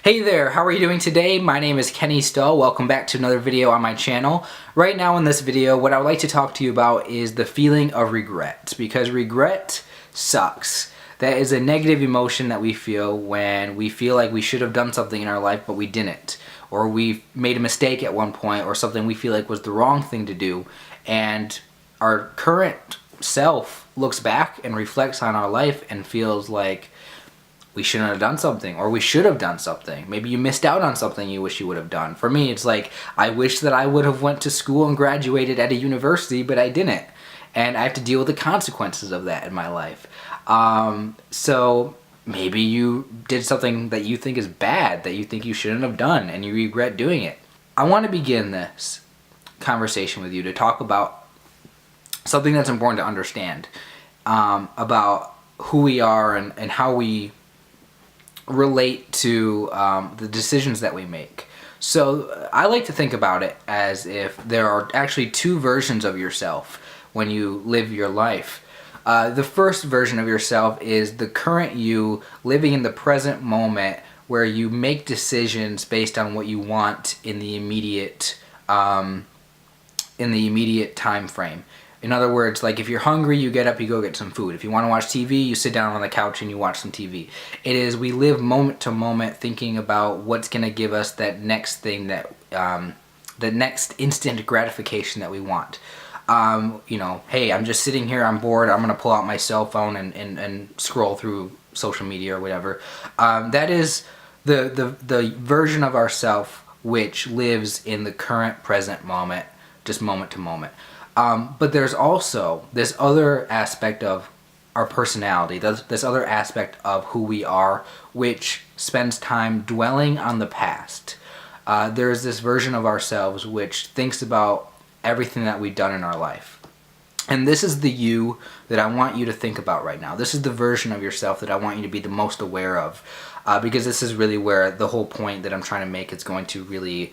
Hey there, how are you doing today? My name is Kenny Stull. Welcome back to another video on my channel. Right now in this video, what I would like to talk to you about is the feeling of regret, because regret sucks. That is a negative emotion that we feel when we feel like we should have done something in our life but we didn't, or we made a mistake at one point, or something we feel like was the wrong thing to do, and our current self looks back and reflects on our life and feels like we shouldn't have done something, or we should have done something. Maybe you missed out on something you wish you would have done. For me, it's like, I wish that I would have went to school and graduated at a university, but I didn't. And I have to deal with the consequences of that in my life. So maybe you did something that you think is bad, that you think you shouldn't have done, and you regret doing it. I want to begin this conversation with you to talk about something that's important to understand about who we are and how we relate to the decisions that we make. So I like to think about it as if there are actually two versions of yourself when you live your life. The first version of yourself is the current you living in the present moment, where you make decisions based on what you want in the immediate time frame. In other words, like if you're hungry, you get up, you go get some food. If you want to watch TV, you sit down on the couch and you watch some TV. It is, we live moment to moment thinking about what's going to give us that next thing, that the next instant gratification that we want. Hey, I'm just sitting here, I'm bored, I'm going to pull out my cell phone and scroll through social media or whatever. That is the version of ourself which lives in the current present moment, just moment to moment. But there's also this other aspect of our personality, this other aspect of who we are, which spends time dwelling on the past. There's this version of ourselves which thinks about everything that we've done in our life. And this is the you that I want you to think about right now. This is the version of yourself that I want you to be the most aware of, because this is really where the whole point that I'm trying to make is going to really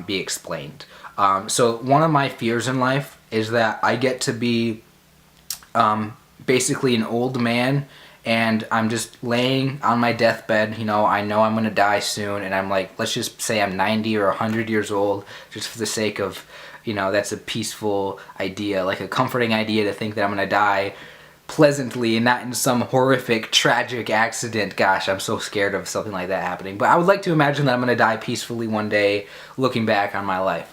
be explained. So one of my fears in life is that I get to be basically an old man, and I'm just laying on my deathbed. I know I'm going to die soon, and I'm like, let's just say I'm 90 or 100 years old, just for the sake of, that's a peaceful idea, like a comforting idea to think that I'm going to die pleasantly and not in some horrific, tragic accident. Gosh, I'm so scared of something like that happening. But I would like to imagine that I'm going to die peacefully one day, looking back on my life.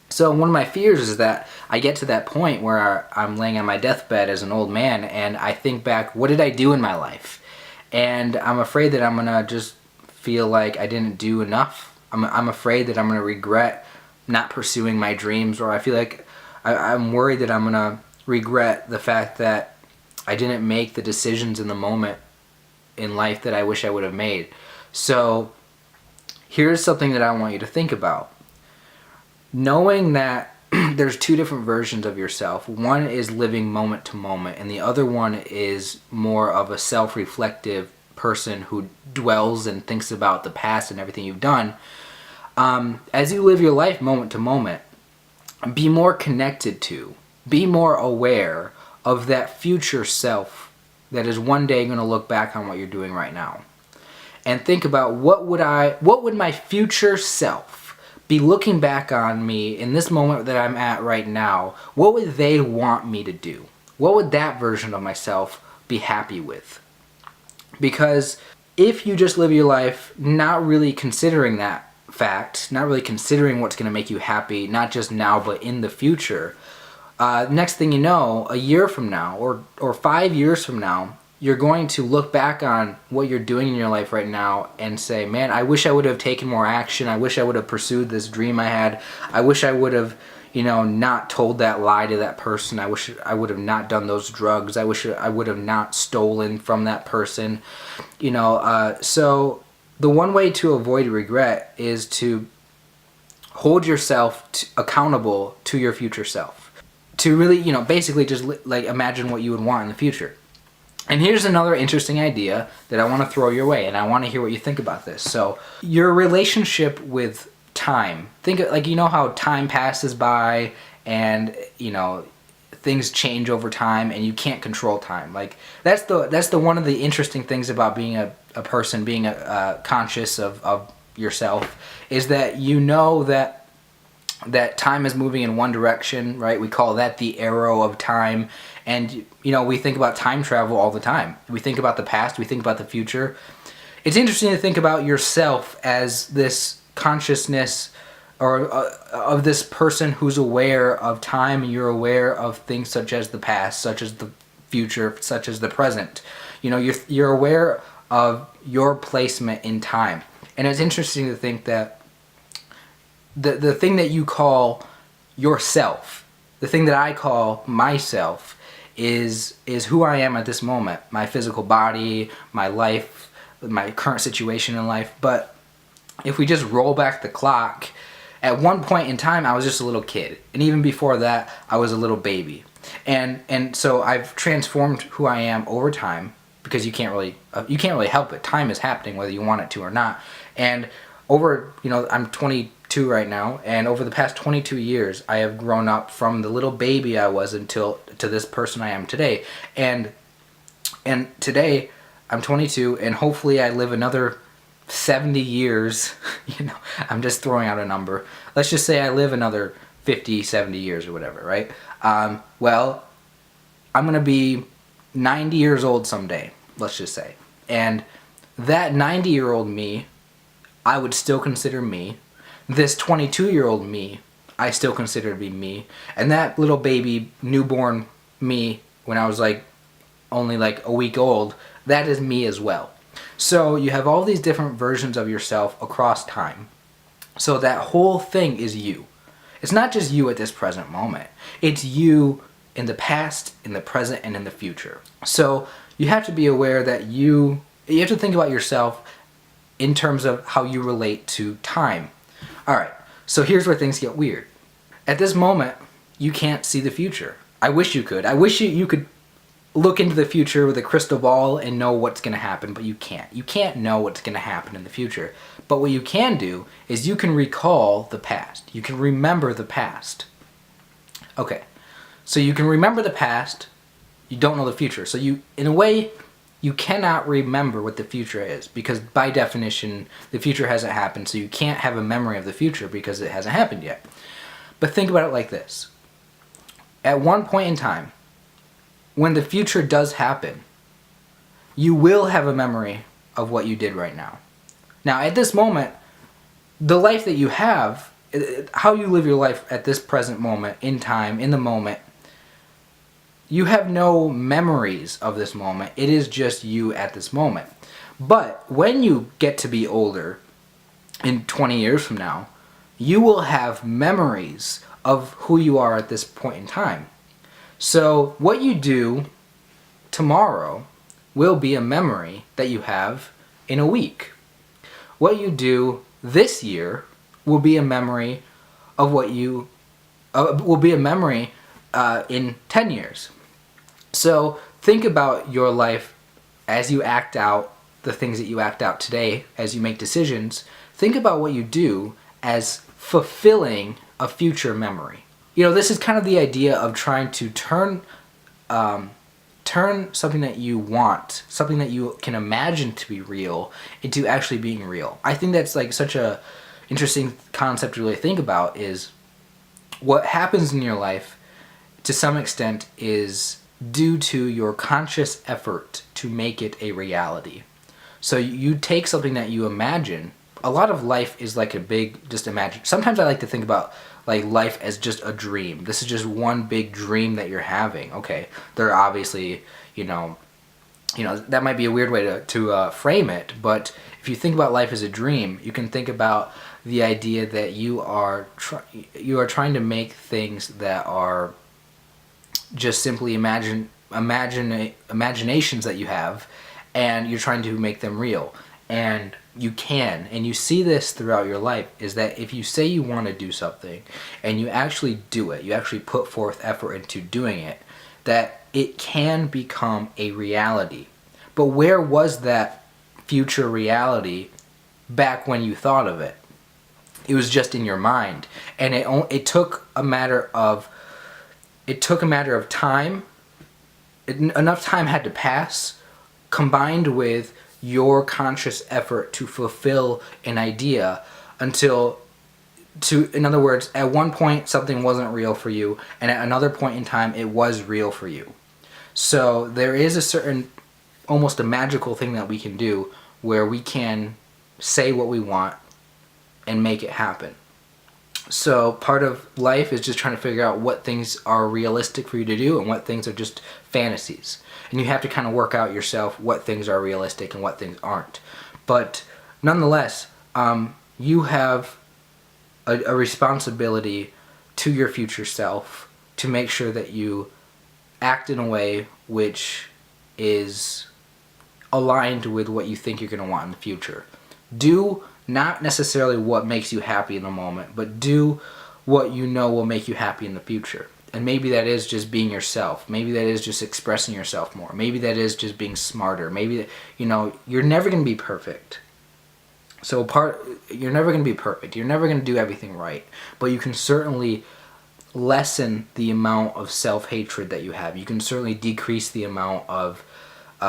So one of my fears is that I get to that point where I'm laying on my deathbed as an old man, and I think back, what did I do in my life? And I'm afraid that I'm going to just feel like I didn't do enough. I'm afraid that I'm going to regret not pursuing my dreams, or I feel like I'm worried that I'm going to regret the fact that I didn't make the decisions in the moment in life that I wish I would have made. So here's something that I want you to think about. Knowing that there's two different versions of yourself. One is living moment to moment, and the other one is more of a self-reflective person who dwells and thinks about the past and everything you've done. As you live your life moment to moment, be more connected to, be more aware of that future self that is one day going to look back on what you're doing right now. And think about, what would my future self be looking back on me in this moment that I'm at right now? What would they want me to do? What would that version of myself be happy with? Because if you just live your life not really considering that fact, not really considering what's going to make you happy, not just now but in the future, next thing you know, a year from now or 5 years from now, you're going to look back on what you're doing in your life right now and say, man, I wish I would have taken more action. I wish I would have pursued this dream I had. I wish I would have, not told that lie to that person. I wish I would have not done those drugs. I wish I would have not stolen from that person. So the one way to avoid regret is to hold yourself accountable to your future self. To really, basically just like imagine what you would want in the future. And here's another interesting idea that I want to throw your way, and I want to hear what you think about this. So, your relationship with time. Think, like, how time passes by, and, things change over time and you can't control time. Like that's the one of the interesting things about being a person, being conscious of yourself, is that you know that time is moving in one direction, right? We call that the arrow of time. And you know, we think about time travel all the time. We think about the past, we think about the future. It's interesting to think about yourself as this consciousness, or of this person who's aware of time, and you're aware of things such as the past, such as the future, such as the present. You know, you're aware of your placement in time. And it's interesting to think that the thing that you call yourself, the thing that I call myself, is who I am at this moment. My physical body, my life, my current situation in life. But if we just roll back the clock, at one point in time I was just a little kid, and even before that I was a little baby, and so I've transformed who I am over time, because you can't really help it. Time is happening whether you want it to or not. And over, you know, I'm 22 right now, and over the past 22 years I have grown up from the little baby I was to this person I am today. And today I'm 22, and hopefully I live another 70 years. You know, I'm just throwing out a number. Let's just say I live another 50, 70 years or whatever, right? Well, I'm going to be 90 years old someday, let's just say. And that 90-year-old me, I would still consider me. This 22-year-old me, I still consider to be me. And that little baby, newborn me, when I was only a week old, that is me as well. So you have all these different versions of yourself across time. So that whole thing is you. It's not just you at this present moment. It's you in the past, in the present, and in the future. So you have to be aware that you have to think about yourself in terms of how you relate to time. Alright, so here's where things get weird. At this moment, you can't see the future. I wish you could. I wish you could look into the future with a crystal ball and know what's going to happen, but you can't. You can't know what's going to happen in the future. But what you can do is you can recall the past. You can remember the past. Okay, so you can remember the past, you don't know the future. So you, in a way, you cannot remember what the future is, because by definition, the future hasn't happened, so you can't have a memory of the future because it hasn't happened yet. But think about it like this. At one point in time, when the future does happen, you will have a memory of what you did right now. Now, at this moment, the life that you have, how you live your life at this present moment, in time, in the moment, you have no memories of this moment. It is just you at this moment. But when you get to be older, in 20 years from now, you will have memories of who you are at this point in time. So what you do tomorrow will be a memory that you have in a week. What you do this year will be a memory of what you will be a memory in 10 years. So think about your life as you act out the things that you act out today, as you make decisions. Think about what you do as fulfilling a future memory. You know, this is kind of the idea of trying to turn something that you want, something that you can imagine to be real, into actually being real. I think that's such a interesting concept to really think about. Is what happens in your life to some extent is due to your conscious effort to make it a reality. So you take something that you imagine. A lot of life is like a big, just imagine. Sometimes I like to think about life as just a dream. This is just one big dream that you're having. Okay, there are obviously, you know, that might be a weird way to frame it, but if you think about life as a dream, you can think about the idea that you are trying to make things that are just simply imaginations that you have, and you're trying to make them real. And you can, and you see this throughout your life, is that if you say you want to do something and you actually do it, you actually put forth effort into doing it, that it can become a reality. But where was that future reality back when you thought of it? It was just in your mind, and it took a matter of it took a matter of time. Enough time had to pass, combined with your conscious effort to fulfill an idea until, in other words, at one point something wasn't real for you, and at another point in time it was real for you. So there is a certain, almost a magical thing that we can do where we can say what we want and make it happen. So part of life is just trying to figure out what things are realistic for you to do and what things are just fantasies. And you have to kind of work out yourself what things are realistic and what things aren't. But nonetheless, you have a responsibility to your future self to make sure that you act in a way which is aligned with what you think you're going to want in the future. Do not necessarily what makes you happy in the moment, but do what you know will make you happy in the future. And maybe that is just being yourself. Maybe that is just expressing yourself more. Maybe that is just being smarter. Maybe that, you're never going to be perfect. You're never going to be perfect. You're never going to do everything right. But you can certainly lessen the amount of self-hatred that you have. You can certainly decrease the amount of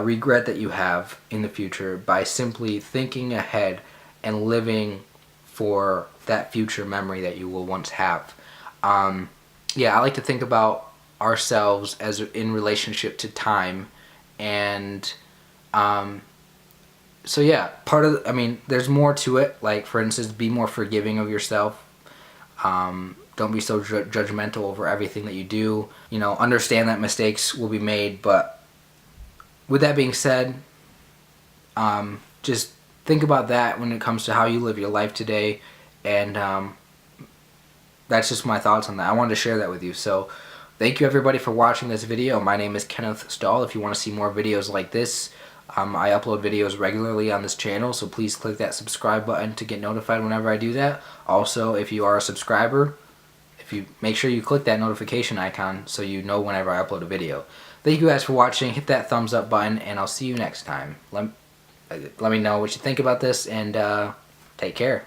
regret that you have in the future by simply thinking ahead and living for that future memory that you will once have. I like to think about ourselves as in relationship to time, and there's more to it. Like, for instance, be more forgiving of yourself. Don't be so judgmental over everything that you do. Understand that mistakes will be made, but with that being said, just think about that when it comes to how you live your life today, and that's just my thoughts on that. I wanted to share that with you. So thank you everybody for watching this video. My name is Kenneth Stahl. If you want to see more videos like this, I upload videos regularly on this channel, so please click that subscribe button to get notified whenever I do that. Also, if you are a subscriber, make sure you click that notification icon so you know whenever I upload a video. Thank you guys for watching. Hit that thumbs up button, and I'll see you next time. Let me know what you think about this, and take care.